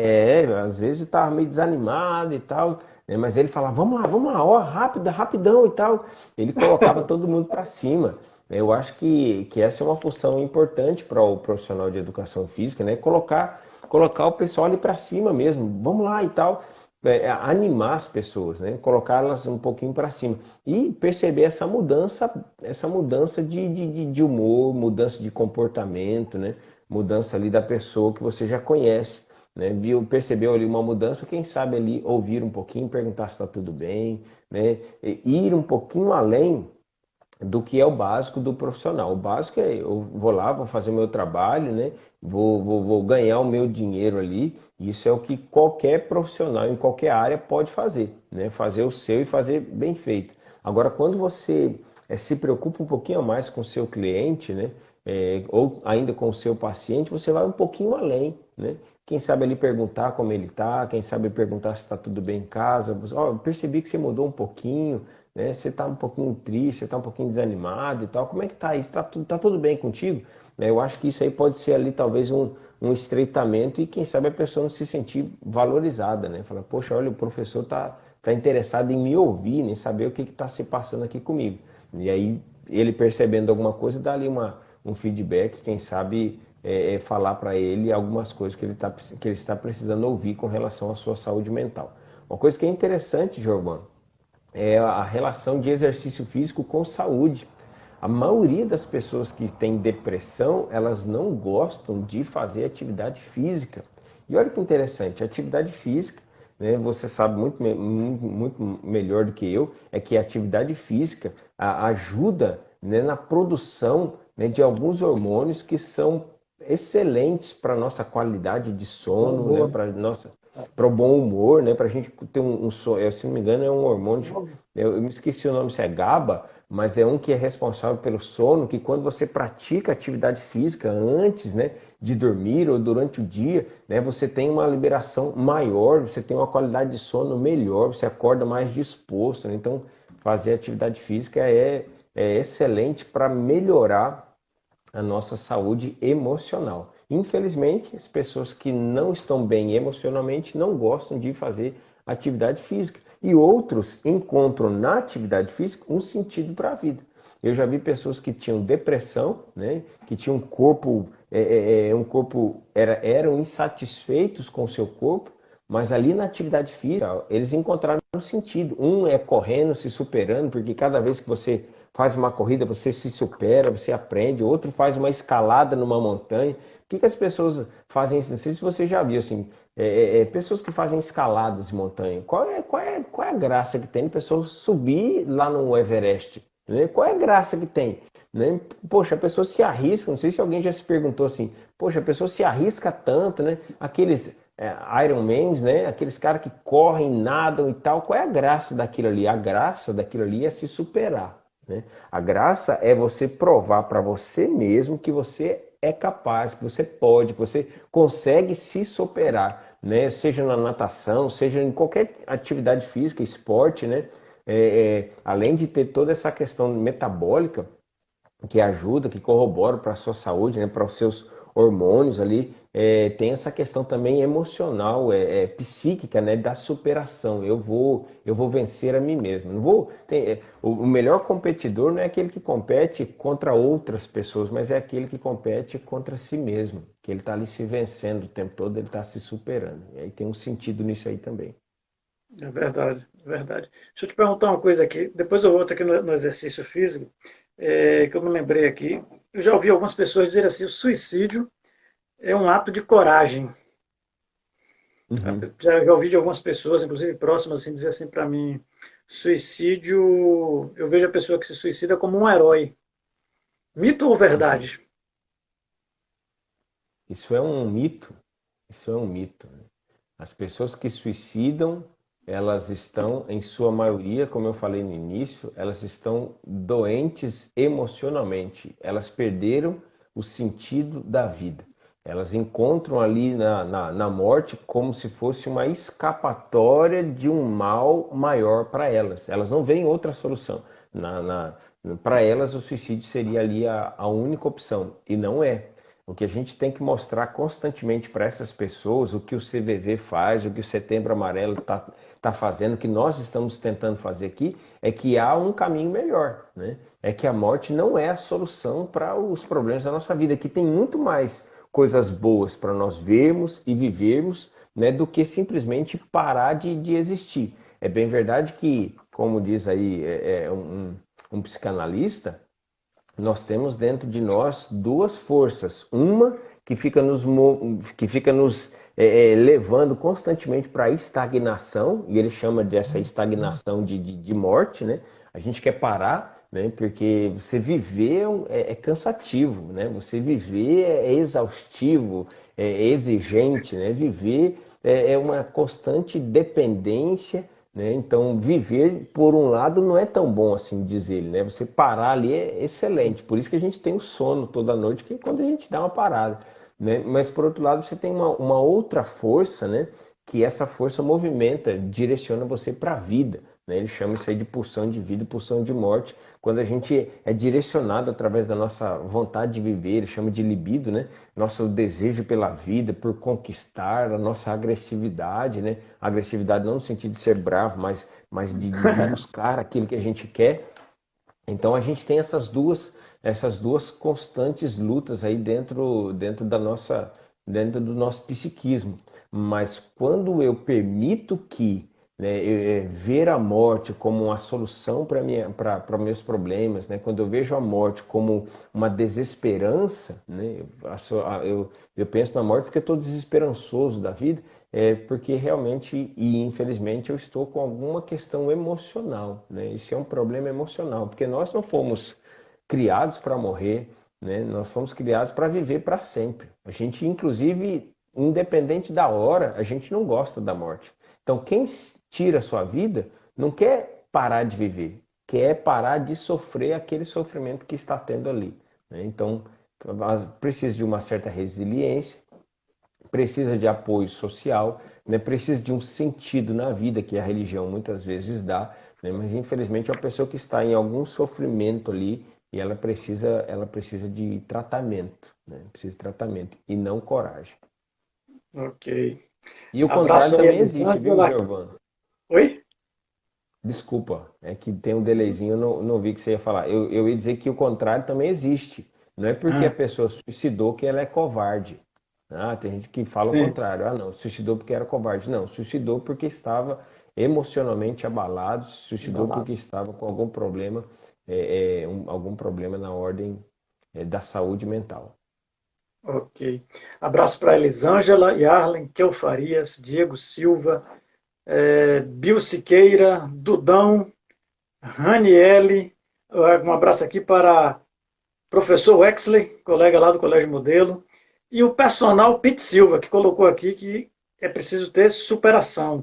às vezes eu estava meio desanimado e tal, né? Mas ele falava, vamos lá, ó, rápido, rapidão e tal. Ele colocava todo mundo para cima. Eu acho que essa é uma função importante para o profissional de educação física, né? Colocar o pessoal ali para cima mesmo, vamos lá e tal. Animar as pessoas, né? Colocá-las um pouquinho para cima e perceber essa mudança de humor, mudança de comportamento, né? Mudança ali da pessoa que você já conhece, né? Percebeu ali uma mudança, quem sabe ali ouvir um pouquinho, perguntar se está tudo bem, né? E ir um pouquinho além do que é o básico do profissional. O básico é eu vou lá, vou fazer o meu trabalho, né? Vou ganhar o meu dinheiro ali. Isso é o que qualquer profissional em qualquer área pode fazer, né? Fazer o seu e fazer bem feito. Agora, quando você se preocupa um pouquinho a mais com o seu cliente, né? Ou ainda com o seu paciente, você vai um pouquinho além, né? Quem sabe ali perguntar como ele está, quem sabe perguntar se está tudo bem em casa. Oh, percebi que você mudou um pouquinho, né? Você está um pouquinho triste, você está um pouquinho desanimado e tal. Como é que tá isso? Tá tudo bem contigo? Eu acho que isso aí pode ser ali talvez um estreitamento e quem sabe a pessoa não se sentir valorizada, né? Fala, poxa, olha, o professor tá interessado em me ouvir, em saber o que está se passando aqui comigo. E aí ele percebendo alguma coisa, dá ali um feedback, quem sabe falar para ele algumas coisas que ele está precisando ouvir com relação à sua saúde mental. Uma coisa que é interessante, Giovanni, é a relação de exercício físico com saúde. A maioria das pessoas que têm depressão, elas não gostam de fazer atividade física. E olha que interessante, a atividade física, né, você sabe muito melhor do que eu, é que a atividade física ajuda, né, na produção, né, de alguns hormônios que são excelentes para a nossa qualidade de Bom, sono, né, boa. para o bom humor, né, para a gente ter um sono, se não me engano, é um hormônio, eu me esqueci o nome, se é GABA, mas é um que é responsável pelo sono, que quando você pratica atividade física antes, né, de dormir ou durante o dia, né, você tem uma liberação maior, você tem uma qualidade de sono melhor, você acorda mais disposto, né? Então, fazer atividade física é excelente para melhorar a nossa saúde emocional. Infelizmente, as pessoas que não estão bem emocionalmente não gostam de fazer atividade física. E outros encontram na atividade física um sentido para a vida. Eu já vi pessoas que tinham depressão, né, que tinham eram insatisfeitos com o seu corpo, mas ali na atividade física eles encontraram um sentido. Um é correndo, se superando, porque cada vez que você faz uma corrida, você se supera, você aprende. Outro faz uma escalada numa montanha. Por que as pessoas fazem isso? Não sei se você já viu, assim, pessoas que fazem escaladas de montanha. Qual é a graça que tem de pessoa subir lá no Everest? Né? Qual é a graça que tem? Né? Poxa, a pessoa se arrisca, não sei se alguém já se perguntou assim, poxa, a pessoa se arrisca tanto, né? Aqueles Ironmans, né? Aqueles caras que correm, nadam e tal, qual é a graça daquilo ali? A graça daquilo ali é se superar, né? A graça é você provar para você mesmo que você é capaz, que você pode, que você consegue se superar, né? Seja na natação, seja em qualquer atividade física, esporte, né? além de ter toda essa questão metabólica, que ajuda, que corrobora para a sua saúde, né, para os seus hormônios ali, tem essa questão também emocional, psíquica, né, da superação. Eu vou vencer a mim mesmo. Não vou, o melhor competidor não é aquele que compete contra outras pessoas, mas é aquele que compete contra si mesmo, que ele está ali se vencendo o tempo todo, ele está se superando. E aí tem um sentido nisso aí também. É verdade, é verdade. Deixa eu te perguntar uma coisa aqui. Depois eu volto aqui no exercício físico, que eu me lembrei aqui. Eu já ouvi algumas pessoas dizer assim: o suicídio é um ato de coragem. Uhum. Já ouvi de algumas pessoas, inclusive próximas, assim, dizer assim para mim: suicídio, eu vejo a pessoa que se suicida como um herói. Mito ou Uhum. verdade? Isso é um mito. Isso é um mito, né? As pessoas que suicidam, elas estão, em sua maioria, como eu falei no início, elas estão doentes emocionalmente. Elas perderam o sentido da vida. Elas encontram ali na morte como se fosse uma escapatória de um mal maior para elas. Elas não veem outra solução. Para elas, o suicídio seria ali a única opção. E não é. O que a gente tem que mostrar constantemente para essas pessoas, o que o CVV faz, o que o Setembro Amarelo está fazendo, o que nós estamos tentando fazer aqui, é que há um caminho melhor, né? É que a morte não é a solução para os problemas da nossa vida, que tem muito mais coisas boas para nós vermos e vivermos, né, do que simplesmente parar de existir. É bem verdade que, como diz aí um psicanalista, nós temos dentro de nós duas forças. Uma que fica nos levando constantemente para a estagnação, e ele chama dessa estagnação de morte, né? A gente quer parar, né? Porque você viver é cansativo, né? Você viver é exaustivo, é exigente, né? Viver é uma constante dependência, né? Então, viver, por um lado, não é tão bom assim, diz ele, né? Você parar ali é excelente. Por isso que a gente tem o sono toda noite, que é quando a gente dá uma parada, né? Mas, por outro lado, você tem uma outra força, né? Que essa força movimenta, direciona você para a vida, né? Ele chama isso aí de pulsão de vida, pulsão de morte. Quando a gente é direcionado através da nossa vontade de viver, ele chama de libido, né? Nosso desejo pela vida, por conquistar, a nossa agressividade, né? Agressividade não no sentido de ser bravo, mas de buscar aquilo que a gente quer. Então a gente tem essas duas constantes lutas aí dentro do nosso psiquismo. Mas quando eu permito que, né, ver a morte como uma solução para meus problemas, né, quando eu vejo a morte como uma desesperança, né, eu penso na morte porque eu estou desesperançoso da vida, porque realmente e infelizmente eu estou com alguma questão emocional, né? Isso é um problema emocional, porque nós não fomos criados para morrer, né? Nós fomos criados para viver para sempre. A gente, inclusive, independente da hora, a gente não gosta da morte. Então, quem tira a sua vida não quer parar de viver, quer parar de sofrer aquele sofrimento que está tendo ali, né? Então, precisa de uma certa resiliência, precisa de apoio social, né? Precisa de um sentido na vida que a religião muitas vezes dá, né? Mas infelizmente é uma pessoa que está em algum sofrimento ali e ela precisa de tratamento, né? Precisa de tratamento e não coragem. Ok. E o contrário Abraço aí, também existe, viu, Elisângela. Giovana? Oi? Desculpa, é que tem um delayzinho, eu não vi que você ia falar. Eu ia dizer que o contrário também existe. Não é porque a Ah, pessoa suicidou que ela é covarde. Ah, tem gente que fala o sim. contrário. Ah, não, suicidou porque era covarde. Não, suicidou porque estava emocionalmente abalado, suicidou Embalado. porque estava com algum problema, algum problema na ordem, da saúde mental. Ok. Abraço para Elisângela, Yarlen, Kel Farias, Diego Silva, Bill Siqueira, Dudão, Raniele. Um abraço aqui para professor Wexley, colega lá do Colégio Modelo. E o personal Pete Silva, que colocou aqui que é preciso ter superação.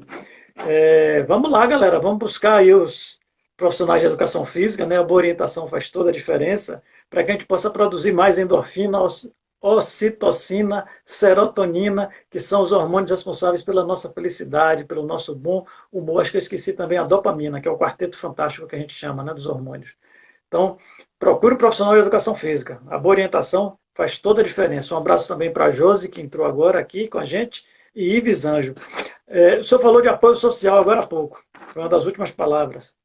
Vamos lá, galera, vamos buscar aí os profissionais de educação física, né? A boa orientação faz toda a diferença para que a gente possa produzir mais endorfina, ocitocina, serotonina, que são os hormônios responsáveis pela nossa felicidade, pelo nosso bom humor. Acho que eu esqueci também a dopamina, que é o quarteto fantástico que a gente chama, né, dos hormônios. Então, procure um profissional de educação física. A boa orientação faz toda a diferença. Um abraço também para a Josi, que entrou agora aqui com a gente, e Ives Anjo. O senhor falou de apoio social agora há pouco, foi uma das últimas palavras.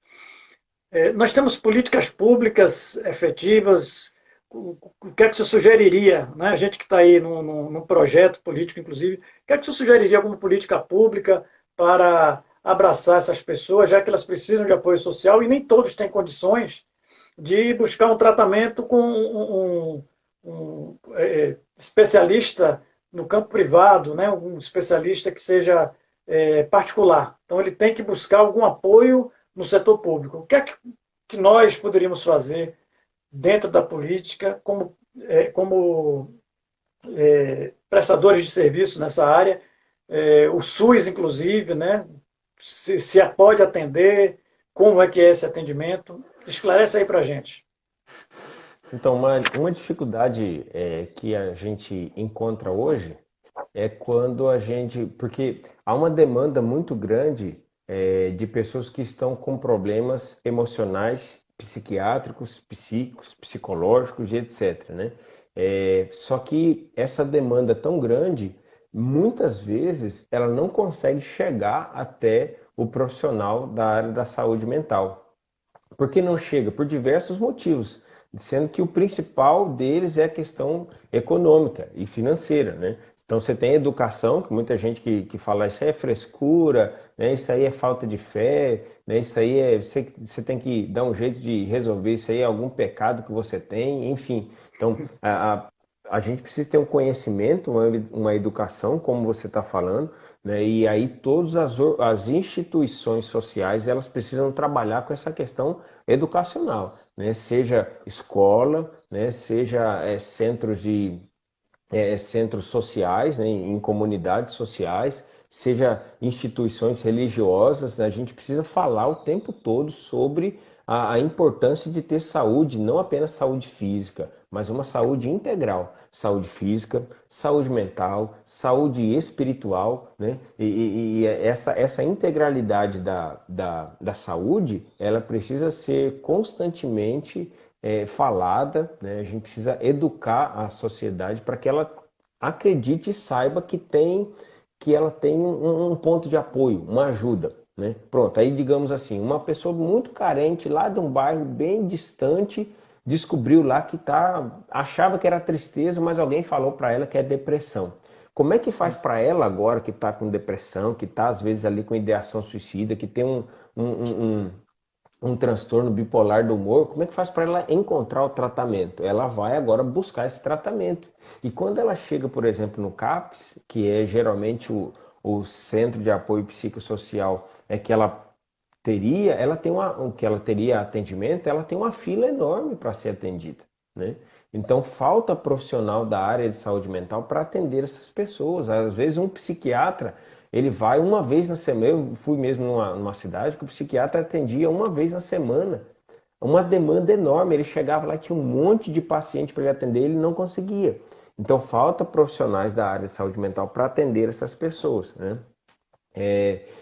Nós temos políticas públicas efetivas. O que é que o senhor sugeriria, né? A gente que está aí num projeto político, inclusive, o que é que o senhor sugeriria como política pública para abraçar essas pessoas, já que elas precisam de apoio social e nem todos têm condições de buscar um tratamento com especialista no campo privado, né? Um especialista que seja particular. Então, ele tem que buscar algum apoio no setor público. O que é que nós poderíamos fazer dentro da política como prestadores de serviço nessa área? O SUS, inclusive, né? Se pode atender, como é que é esse atendimento? Esclarece aí para a gente. Então, uma dificuldade que a gente encontra hoje é quando a gente. Porque há uma demanda muito grande de pessoas que estão com problemas emocionais, psiquiátricos, psíquicos, psicológicos e etc. Né? Só que essa demanda tão grande, muitas vezes, ela não consegue chegar até o profissional da área da saúde mental. Por que não chega? Por diversos motivos, sendo que o principal deles é a questão econômica e financeira, né? Então você tem educação, que muita gente que fala isso aí é frescura, né? Isso aí é falta de fé, né? Isso aí você tem que dar um jeito de resolver, isso aí é algum pecado que você tem, enfim. Então a gente precisa ter um conhecimento, uma educação, como você está falando, né? E aí todas as instituições sociais elas precisam trabalhar com essa questão educacional, né? Seja escola, né? Seja centros sociais, né? Em comunidades sociais, seja instituições religiosas, né? A gente precisa falar o tempo todo sobre a importância de ter saúde, não apenas saúde física, mas uma saúde integral. Saúde física, saúde mental, saúde espiritual, né? E essa integralidade da saúde, ela precisa ser constantemente falada, né? A gente precisa educar a sociedade para que ela acredite e saiba que ela tem um ponto de apoio, uma ajuda. Né? Pronto, aí digamos assim, uma pessoa muito carente lá de um bairro bem distante descobriu lá achava que era tristeza, mas alguém falou para ela que é depressão. Como é que faz Sim. para ela agora que está com depressão, que está às vezes ali com ideação suicida, que tem um, um, um um transtorno bipolar do humor, como é que faz para ela encontrar o tratamento? Ela vai agora buscar esse tratamento. E quando ela chega, por exemplo, no CAPS, que é geralmente o Centro de Apoio Psicossocial, é que ela tem o que ela teria atendimento, ela tem uma fila enorme para ser atendida, né? Então falta profissional da área de saúde mental para atender essas pessoas. Às vezes um psiquiatra ele vai uma vez na semana. Eu fui mesmo numa cidade que o psiquiatra atendia uma vez na semana. Uma demanda enorme. Ele chegava lá e tinha um monte de paciente para ele atender, ele não conseguia. Então falta profissionais da área de saúde mental para atender essas pessoas, né?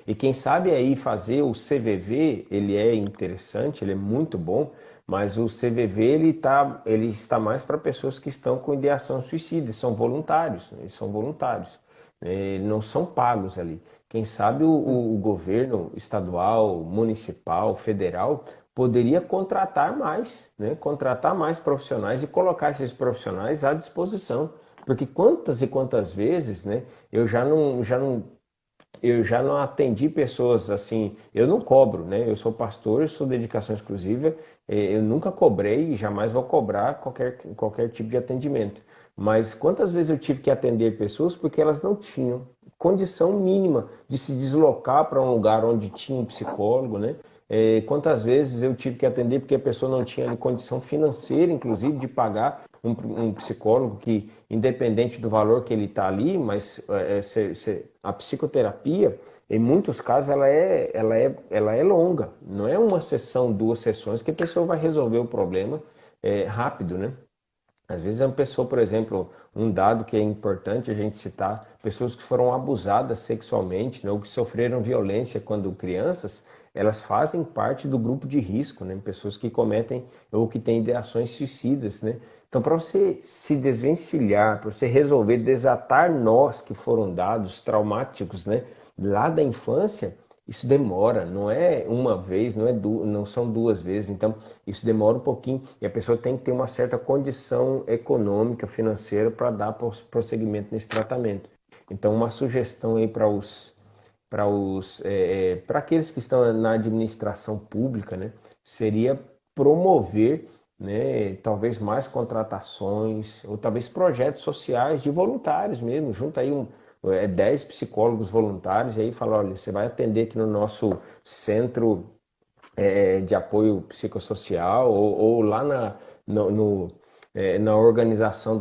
E quem sabe aí fazer o CVV, ele é interessante, ele é muito bom, mas o CVV ele está mais para pessoas que estão com ideação suicida, são voluntários, né? Eles são voluntários, né? Não são pagos ali. Quem sabe o governo estadual, municipal, federal poderia contratar mais, né? Contratar mais profissionais e colocar esses profissionais à disposição. Porque quantas e quantas vezes, né, eu já não atendi pessoas assim, eu não cobro, né? Eu sou pastor, eu sou dedicação exclusiva, eu nunca cobrei e jamais vou cobrar qualquer tipo de atendimento. Mas quantas vezes eu tive que atender pessoas porque elas não tinham condição mínima de se deslocar para um lugar onde tinha um psicólogo, né? Quantas vezes eu tive que atender porque a pessoa não tinha ali condição financeira, inclusive, de pagar um psicólogo que, independente do valor que ele está ali, mas a psicoterapia, em muitos casos, ela é longa. Não é uma sessão, duas sessões que a pessoa vai resolver o problema rápido, né? Às vezes é uma pessoa, por exemplo, um dado que é importante a gente citar, pessoas que foram abusadas sexualmente, né, ou que sofreram violência quando crianças, elas fazem parte do grupo de risco, né? Pessoas que cometem ou que têm ideações suicidas, né? Então, para você se desvencilhar, para você resolver desatar nós que foram dados traumáticos, né, lá da infância, isso demora, não é uma vez, não são duas vezes, então isso demora um pouquinho e a pessoa tem que ter uma certa condição econômica, financeira para dar prosseguimento nesse tratamento. Então, uma sugestão aí para aqueles que estão na administração pública, né, seria promover, né, talvez mais contratações ou talvez projetos sociais de voluntários mesmo, junta aí 10 psicólogos voluntários e aí fala, olha, você vai atender aqui no nosso centro de apoio psicossocial ou lá na organização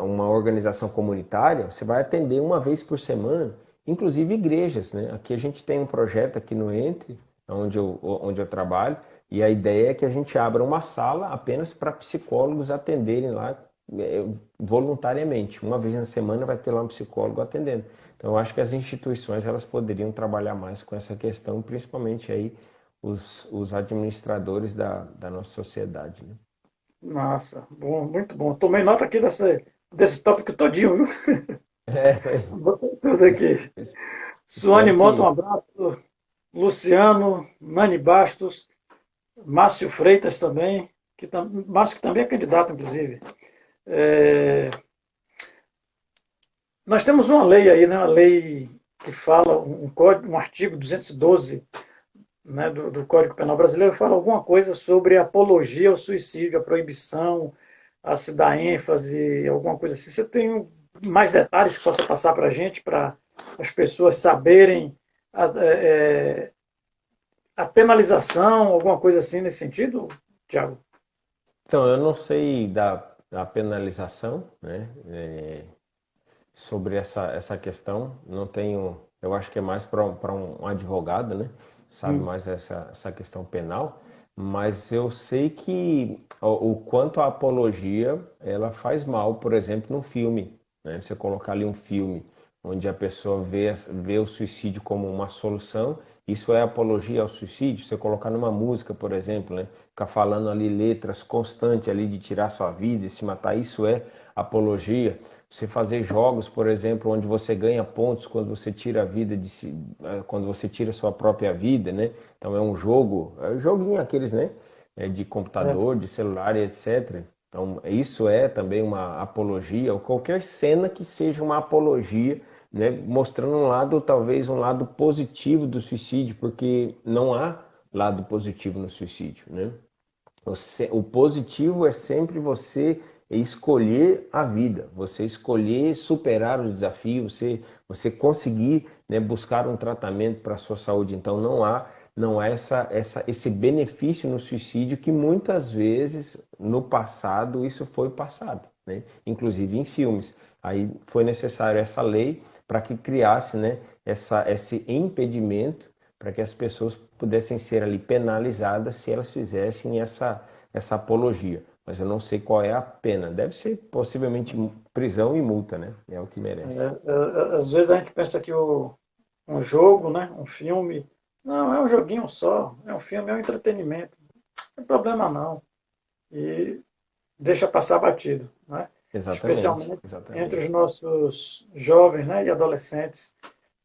uma organização comunitária, você vai atender uma vez por semana, inclusive igrejas, né? Aqui a gente tem um projeto aqui no Entre, onde eu trabalho, e a ideia é que a gente abra uma sala apenas para psicólogos atenderem lá voluntariamente. Uma vez na semana vai ter lá um psicólogo atendendo. Então, eu acho que as instituições elas poderiam trabalhar mais com essa questão, principalmente aí os administradores da nossa sociedade, né? Nossa, bom, muito bom. Tomei nota aqui desse tópico todinho, viu? Pois, Botei tudo aqui. Suane espero Mota, um que. abraço. Luciano, Nani Bastos, Márcio Freitas também, Márcio que também é candidato, inclusive. É, nós temos uma lei aí, né, uma lei que fala, um código, um artigo 212, né, do Código Penal Brasileiro, fala alguma coisa sobre apologia ao suicídio, a proibição, a se dar ênfase, alguma coisa assim. Você tem mais detalhes que possa passar para a gente, para as pessoas saberem a penalização, alguma coisa assim nesse sentido, Tiago? Então, eu não sei da penalização, né? Sobre essa questão. Não tenho, eu acho que é mais para um advogado, né? Sabe mais essa questão penal, mas eu sei que o quanto a apologia ela faz mal, por exemplo, no filme, né? Você colocar ali um filme onde a pessoa vê o suicídio como uma solução, isso é apologia ao suicídio. Você colocar numa música, por exemplo, né? Ficar falando ali letras constantes ali de tirar sua vida e se matar, isso é apologia. Você fazer jogos, por exemplo, onde você ganha pontos quando você tira a vida de si, quando você tira a sua própria vida, né? Então é um jogo, é um joguinho aqueles, né? De É, computador, de celular e etc. Então isso é também uma apologia, ou qualquer cena que seja uma apologia, né? Mostrando um lado, talvez um lado positivo do suicídio, porque não há lado positivo no suicídio, né? O positivo é sempre você escolher a vida, você escolher superar o desafio, você conseguir, né, buscar um tratamento para a sua saúde. Então não há esse benefício no suicídio que muitas vezes no passado isso foi passado, né? Inclusive em filmes. Aí foi necessário essa lei para que criasse, né, esse impedimento para que as pessoas pudessem ser ali penalizadas se elas fizessem essa apologia. Mas eu não sei qual é a pena. Deve ser possivelmente prisão e multa, né? É o que merece. às vezes a gente pensa que um jogo, né, um filme, não, é um joguinho só, é um filme, é um entretenimento. Não tem problema não. E deixa passar batido, né? Exatamente, Especialmente entre os exatamente. nossos jovens, né, e adolescentes,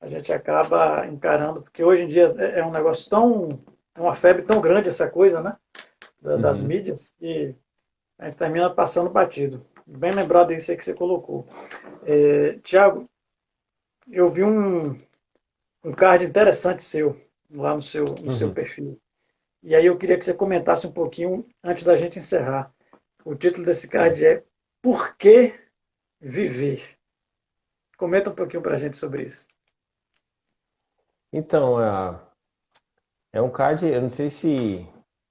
a gente acaba encarando, porque hoje em dia é um negócio é uma febre tão grande essa coisa, né, das Uhum. mídias, que a gente termina passando batido. Bem lembrado disso aí que você colocou. Tiago, eu vi um card interessante seu, lá no seu Uhum. perfil. E aí eu queria que você comentasse um pouquinho antes da gente encerrar. O título desse card é Por que Viver? Comenta um pouquinho para a gente sobre isso. Então, é um card, eu não sei se,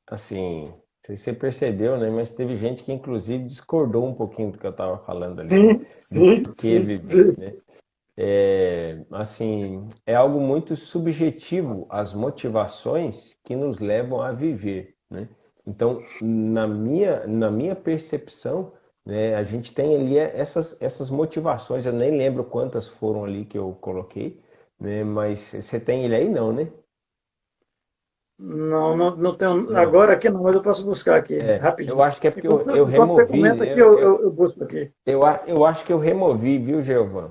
assim, não sei se você percebeu, né? Mas teve gente que inclusive discordou um pouquinho do que eu estava falando ali, né? Sim, Do sim, porquê sim. viver, né? Assim, é algo muito subjetivo as motivações que nos levam a viver, né? Então, na minha percepção, né? A gente tem ali essas motivações, eu nem lembro quantas foram ali que eu coloquei, né? Mas você tem ele aí não, né? Não, não, não tenho Não. agora aqui não, mas eu posso buscar aqui, Eu rapidinho. acho que é porque Enquanto, eu enquanto você removi, comenta aqui, eu busco aqui. eu acho que eu removi, viu, Geovan?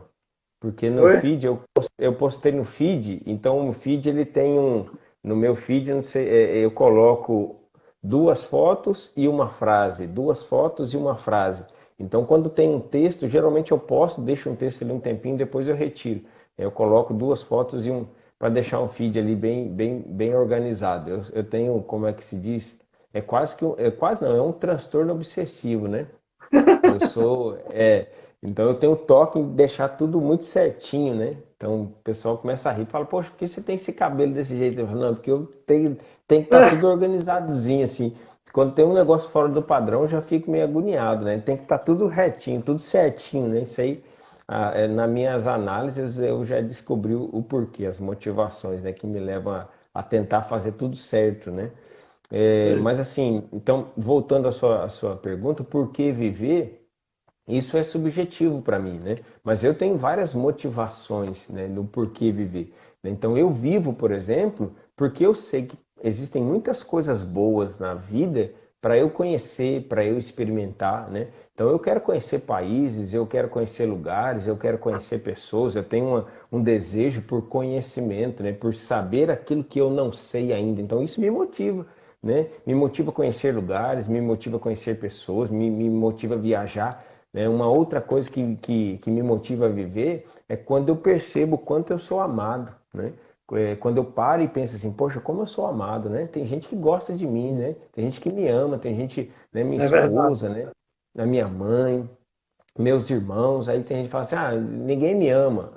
Porque no Foi? feed, eu postei no feed, então o feed ele tem um. No meu feed, não sei, eu coloco duas fotos e uma frase, duas fotos e uma frase. Então, quando tem um texto, geralmente eu posto, deixo um texto ali um tempinho, depois eu retiro. Eu coloco duas fotos e um para deixar um feed ali bem organizado. Eu tenho, como é que se diz? É quase que é quase não, é um transtorno obsessivo, né? Eu sou, então eu tenho toque em deixar tudo muito certinho, né? Então o pessoal começa a rir, fala, poxa, por que você tem esse cabelo desse jeito? Eu falo, não, porque eu tenho, tem que estar tudo organizadozinho, assim. Quando tem um negócio fora do padrão, eu já fico meio agoniado, né? Tem que estar tudo retinho, tudo certinho, né? Isso aí, nas minhas análises, eu já descobri o porquê, as motivações, né? Que me levam a tentar fazer tudo certo, né? Sei. Mas assim, então, voltando à sua pergunta, por que viver? Isso é subjetivo para mim, né? Mas eu tenho várias motivações, né, no porquê viver, né? Então eu vivo, por exemplo, porque eu sei que existem muitas coisas boas na vida para eu conhecer, para eu experimentar, né? Então eu quero conhecer países, eu quero conhecer lugares, eu quero conhecer pessoas, eu tenho um desejo por conhecimento, né? Por saber aquilo que eu não sei ainda. Então isso me motiva, né? Me motiva a conhecer lugares, me motiva a conhecer pessoas, me motiva a viajar, né? Uma outra coisa que me motiva a viver é quando eu percebo o quanto eu sou amado, né? Quando eu paro e penso assim, poxa, como eu sou amado, né? Tem gente que gosta de mim, né? Tem gente que me ama, tem gente, né? Minha É verdade. esposa, né? A minha mãe, meus irmãos, aí tem gente que fala assim, ninguém me ama.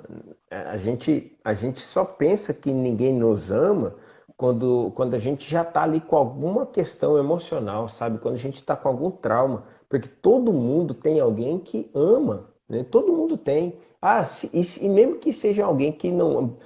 A gente só pensa que ninguém nos ama quando a gente já está ali com alguma questão emocional, sabe? Quando a gente está com algum trauma. Porque todo mundo tem alguém que ama, né? Todo mundo tem. E mesmo que seja alguém que não.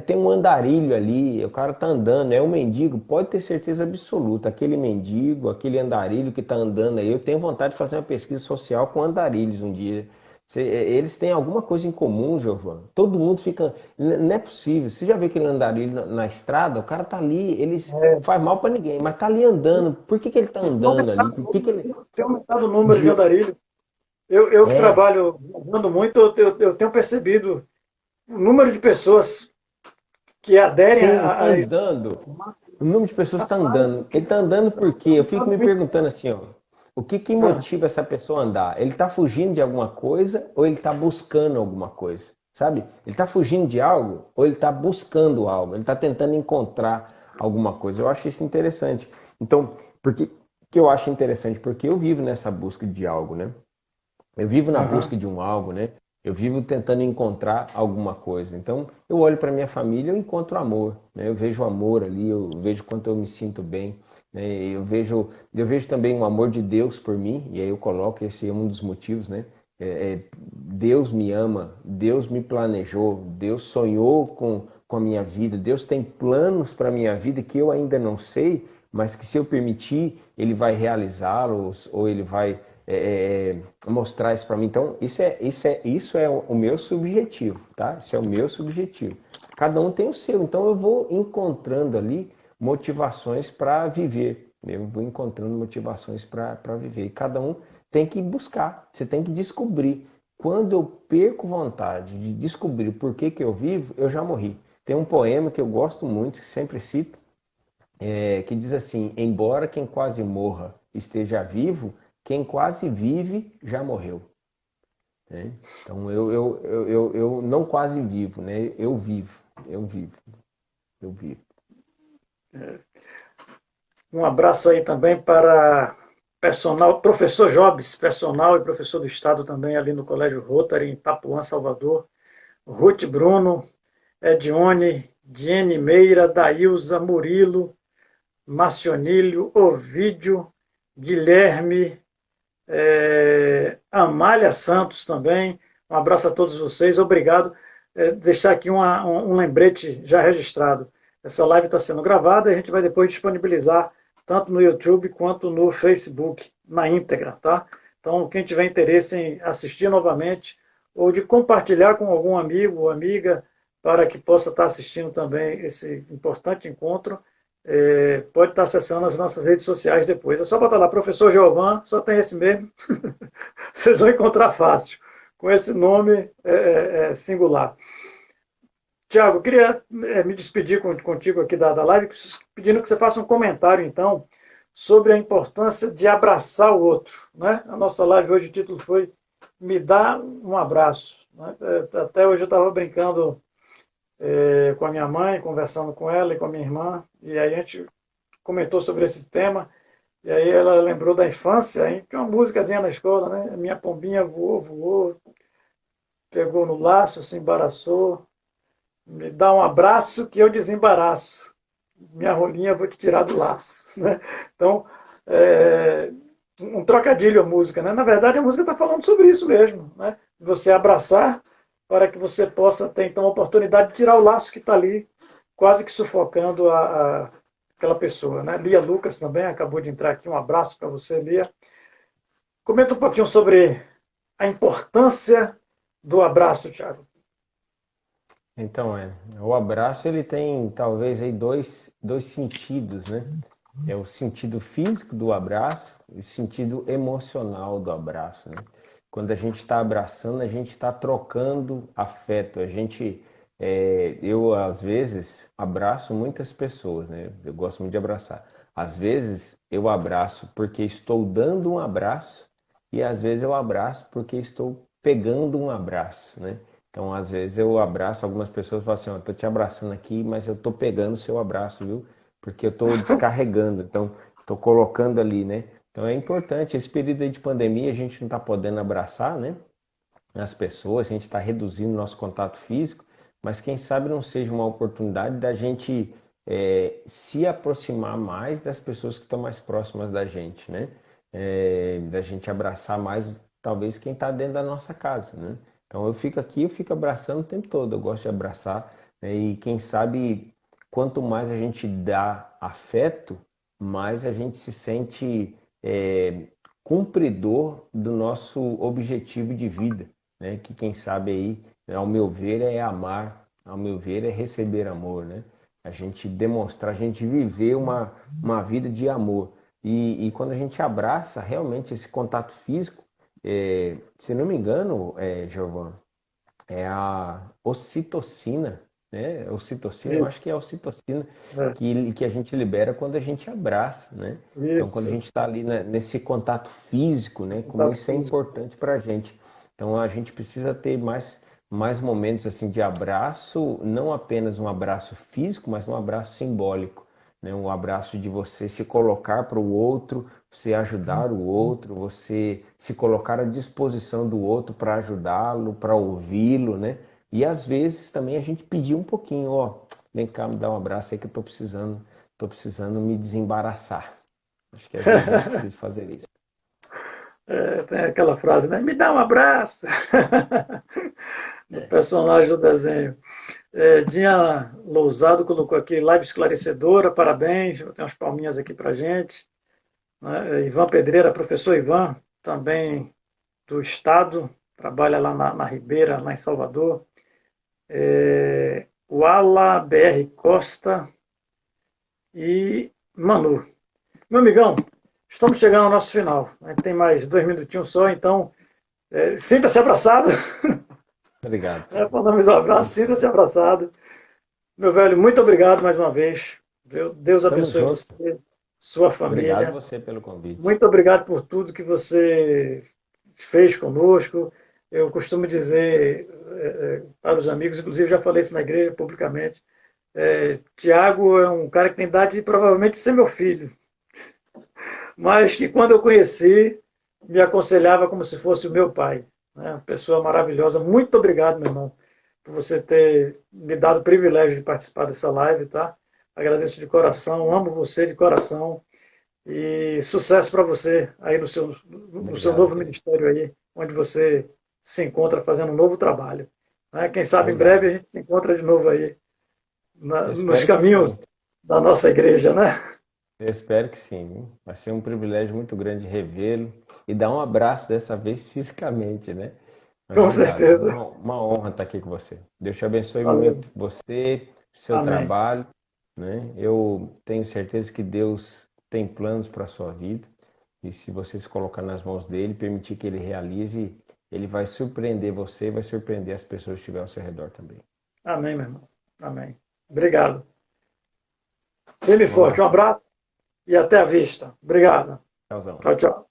Tem um andarilho ali, o cara tá andando, é um mendigo, pode ter certeza absoluta. Aquele mendigo, aquele andarilho que tá andando aí, eu tenho vontade de fazer uma pesquisa social com andarilhos um dia. Eles têm alguma coisa em comum, Giovanni. Todo mundo fica. Não é possível. Você já viu aquele andarilho na estrada? O cara tá ali, eles É. faz mal para ninguém, mas tá ali andando. Por que que ele tá andando ali? Por que que ele. Tem aumentado o número de de- andarilhos. Eu que É, trabalho andando muito, eu tenho percebido o número de pessoas que aderem sim, a esse andando. O número de pessoas tá está mais, andando. Ele está andando por quê? Eu fico aumentado me muito. perguntando assim, ó. O que que Ah, motiva essa pessoa a andar? Ele está fugindo de alguma coisa ou ele está buscando alguma coisa? Sabe? Ele está fugindo de algo ou ele está buscando algo? Ele está tentando encontrar alguma coisa. Eu acho isso interessante. Então, por que eu acho interessante? Porque eu vivo nessa busca de algo, né? Eu vivo na aham. busca de um algo, né? Eu vivo tentando encontrar alguma coisa. Então, eu olho para minha família, eu encontro amor, né? Eu vejo amor ali, eu vejo quanto eu me sinto bem, né? Eu vejo também o amor de Deus por mim, e aí eu coloco esse é um dos motivos, né? Deus me ama, Deus me planejou, Deus sonhou com a minha vida, Deus tem planos para a minha vida que eu ainda não sei, mas que se eu permitir, Ele vai realizá-los ou Ele vai mostrar isso para mim. Então, isso é o meu subjetivo, tá? Isso é o meu subjetivo. Cada um tem o seu. Então, eu vou encontrando ali motivações para viver. Eu vou encontrando motivações para viver. E cada um tem que buscar. Você tem que descobrir. Quando eu perco vontade de descobrir por que que eu vivo, eu já morri. Tem um poema que eu gosto muito, que sempre cito, que diz assim: embora quem quase morra esteja vivo, quem quase vive já morreu. Né? Então eu não quase vivo, né? Eu vivo, eu vivo, eu vivo. Um abraço aí também para personal, professor Jobs, personal e professor do Estado também ali no Colégio Rotary, em Itapuã, Salvador. Ruth Bruno, Edione, Diene Meira, Dailza, Murilo, Marcionílio, Ovídio, Guilherme, Amália Santos também. Um abraço a todos vocês, obrigado. Deixar aqui um lembrete já registrado. Essa live está sendo gravada e a gente vai depois disponibilizar tanto no YouTube quanto no Facebook, na íntegra, tá? Então, quem tiver interesse em assistir novamente ou de compartilhar com algum amigo ou amiga para que possa estar assistindo também esse importante encontro, pode estar acessando as nossas redes sociais depois. É só botar lá, Professor Giovan, só tem esse mesmo, vocês vão encontrar fácil, com esse nome singular. Tiago, queria me despedir contigo aqui da live, pedindo que você faça um comentário, então, sobre a importância de abraçar o outro. Né? A nossa live hoje, o título foi Me Dá um Abraço. Né? Até hoje eu estava brincando com a minha mãe, conversando com ela e com a minha irmã, e aí a gente comentou sobre esse tema, e aí ela lembrou da infância, hein? Tinha uma músicazinha na escola, né? A minha pombinha voou, voou, pegou no laço, se embaraçou, me dá um abraço que eu desembaraço. Minha rolinha eu vou te tirar do laço. Né? Então, um trocadilho a música. Né? Na verdade, a música está falando sobre isso mesmo. Né? Você abraçar para que você possa ter, então, a oportunidade de tirar o laço que está ali, quase que sufocando aquela pessoa. Né? Lia Lucas também acabou de entrar aqui. Um abraço para você, Lia. Comenta um pouquinho sobre a importância do abraço, Thiago. Então, o abraço ele tem talvez aí dois sentidos, né? É o sentido físico do abraço e o sentido emocional do abraço, né? Quando a gente está abraçando, a gente está trocando afeto. Eu às vezes abraço muitas pessoas, né? Eu gosto muito de abraçar. Às vezes eu abraço porque estou dando um abraço e às vezes eu abraço porque estou pegando um abraço, né? Então, às vezes eu abraço algumas pessoas e falo assim, ó, tô te abraçando aqui, mas eu tô pegando o seu abraço, viu? Porque eu tô descarregando, então tô colocando ali, né? Então é importante, esse período aí de pandemia a gente não tá podendo abraçar, né? As pessoas, a gente está reduzindo nosso contato físico, mas quem sabe não seja uma oportunidade da gente se aproximar mais das pessoas que estão mais próximas da gente, né? Da gente abraçar mais, talvez, quem está dentro da nossa casa, né? Então eu fico aqui, eu fico abraçando o tempo todo, eu gosto de abraçar, né? E quem sabe, quanto mais a gente dá afeto, mais a gente se sente cumpridor do nosso objetivo de vida, né? Que quem sabe aí, ao meu ver, é amar, ao meu ver, é receber amor, né? A gente demonstrar, a gente viver uma vida de amor. E quando a gente abraça realmente esse contato físico, se não me engano, Giovanni, é a ocitocina, né? Ocitocina, eu acho que é a ocitocina É, que a gente libera quando a gente abraça, né? Então, quando a isso, gente está ali nesse contato físico, né? Como contato isso é físico. importante para a gente. Então, a gente precisa ter mais momentos assim de abraço, não apenas um abraço físico, mas um abraço simbólico, né? Um abraço de você se colocar para o outro, você ajudar o outro, você se colocar à disposição do outro para ajudá-lo, para ouvi-lo, né? E às vezes também a gente pedir um pouquinho, ó, vem cá me dá um abraço aí que eu tô precisando me desembaraçar. Acho que às vezes a gente precisa fazer isso. Tem aquela frase, né? Me dá um abraço, do personagem do desenho. Dinha Lousado colocou aqui, live esclarecedora, parabéns, tem umas palminhas aqui pra gente. Né? Ivan Pedreira, professor Ivan, também do Estado, trabalha lá na Ribeira, lá em Salvador. O Ala BR Costa e Manu. Meu amigão, estamos chegando ao nosso final. Tem mais 2 minutinhos só, então sinta-se abraçado. Obrigado, Mandamos um abraço, muito bom. sinta-se abraçado. Meu velho, muito obrigado mais uma vez. Deus Tamo abençoe junto. você, sua Obrigado família. você pelo convite. Muito obrigado por tudo que você fez conosco. Eu costumo dizer para os amigos, inclusive já falei isso na igreja publicamente, Tiago é um cara que tem idade de provavelmente ser meu filho, mas que quando eu conheci, me aconselhava como se fosse o meu pai. Né? Uma pessoa maravilhosa. Muito obrigado, meu irmão, por você ter me dado o privilégio de participar dessa live, tá? Agradeço de coração, amo você de coração e sucesso para você aí no seu Obrigado, novo querido. ministério aí, onde você se encontra fazendo um novo trabalho. Né? Quem sabe em breve a Verdade. gente se encontra de novo aí Eu nos espero que caminhos sim. da nossa igreja, né? Eu espero que sim. Viu? Vai ser um privilégio muito grande revê-lo. e dar um abraço dessa vez fisicamente, né? Mas Com obrigado, é certeza. uma honra estar aqui com você. Deus te abençoe Valeu. muito, você, seu Amém. trabalho, né? Eu tenho certeza que Deus tem planos para a sua vida e se você se colocar nas mãos dele, permitir que ele realize, ele vai surpreender você e vai surpreender as pessoas que estiverem ao seu redor também. Amém, meu irmão. Amém. Obrigado. Firme e Um forte. Um abração. abraço e até a vista. Obrigado. Tchauzão. Tchau, tchau.